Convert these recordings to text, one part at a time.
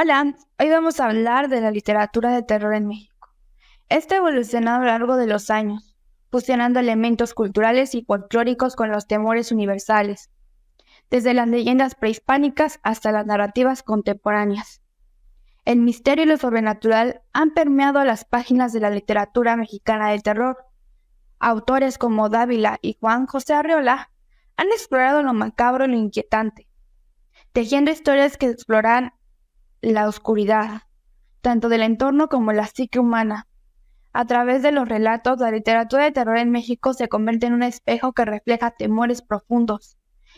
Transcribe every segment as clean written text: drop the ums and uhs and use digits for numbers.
Hola, hoy vamos a hablar de la literatura de terror en México. Esta ha evolucionado a lo largo de los años, fusionando elementos culturales y folclóricos con los temores universales, desde las leyendas prehispánicas hasta las narrativas contemporáneas. El misterio y lo sobrenatural han permeado las páginas de la literatura mexicana de terror. Autores como Dávila y Juan José Arreola han explorado lo macabro y lo inquietante, tejiendo historias que exploran la oscuridad, tanto del entorno como la psique humana. A través de los relatos, la literatura de terror en México se convierte en un espejo que refleja temores profundos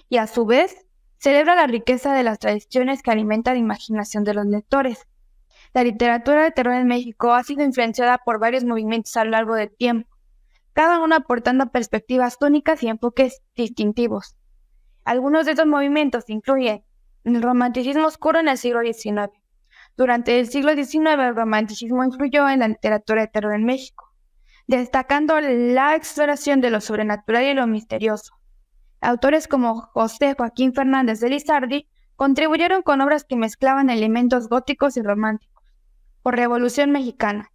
y, a su vez, celebra la riqueza de las tradiciones que alimentan la imaginación de los lectores. La literatura de terror en México ha sido influenciada por varios movimientos a lo largo del tiempo, cada uno aportando perspectivas únicas y enfoques distintivos. Algunos de estos movimientos incluyen el romanticismo oscuro en el siglo XIX. Durante el siglo XIX, el romanticismo influyó en la literatura de terror en México, destacando la exploración de lo sobrenatural y lo misterioso. Autores como José Joaquín Fernández de Lizardi contribuyeron con obras que mezclaban elementos góticos y románticos. Por Revolución Mexicana.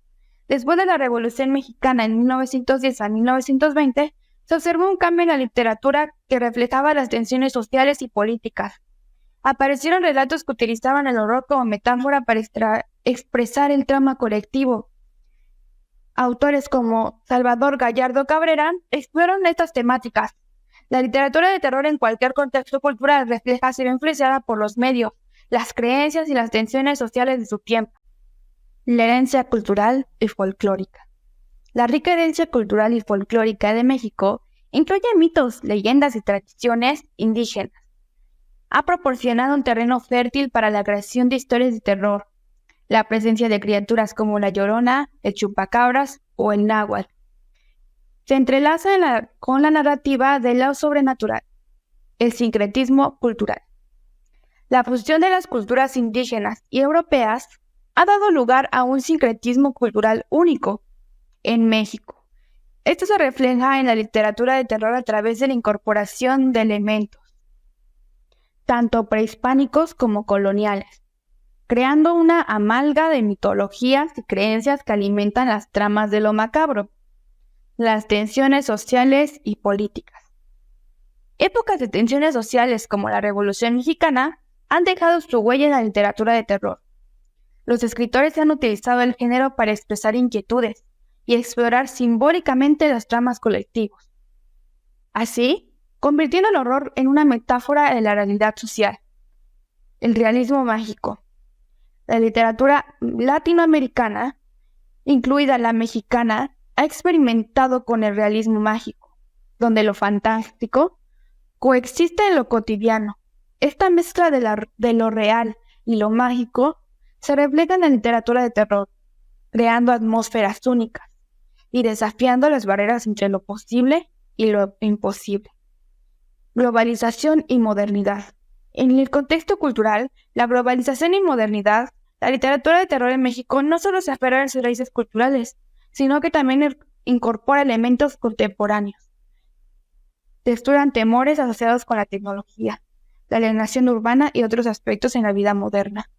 Después de la Revolución Mexicana en 1910 a 1920, se observó un cambio en la literatura que reflejaba las tensiones sociales y políticas. Aparecieron relatos que utilizaban el horror como metáfora para expresar el trauma colectivo. Autores como Salvador Gallardo Cabrera exploraron estas temáticas. La literatura de terror en cualquier contexto cultural refleja ser influenciada por los medios, las creencias y las tensiones sociales de su tiempo. La herencia cultural y folclórica. La rica herencia cultural y folclórica de México incluye mitos, leyendas y tradiciones indígenas. Ha proporcionado un terreno fértil para la creación de historias de terror, la presencia de criaturas como la Llorona, el Chupacabras o el Náhuatl. Se entrelaza con la narrativa de lo sobrenatural, el sincretismo cultural. La fusión de las culturas indígenas y europeas ha dado lugar a un sincretismo cultural único en México. Esto se refleja en la literatura de terror a través de la incorporación de elementos tanto prehispánicos como coloniales, creando una amalga de mitologías y creencias que alimentan las tramas de lo macabro, las tensiones sociales y políticas. Épocas de tensiones sociales como la Revolución Mexicana han dejado su huella en la literatura de terror. Los escritores han utilizado el género para expresar inquietudes y explorar simbólicamente las tramas colectivas. Así, convirtiendo el horror en una metáfora de la realidad social. El realismo mágico. La literatura latinoamericana, incluida la mexicana, ha experimentado con el realismo mágico, donde lo fantástico coexiste en lo cotidiano. Esta mezcla de lo real y lo mágico se refleja en la literatura de terror, creando atmósferas únicas y desafiando las barreras entre lo posible y lo imposible. Globalización y modernidad. En el contexto cultural, la globalización y modernidad, la literatura de terror en México no solo se aferra a sus raíces culturales, sino que también incorpora elementos contemporáneos. Texturan temores asociados con la tecnología, la alienación urbana y otros aspectos en la vida moderna.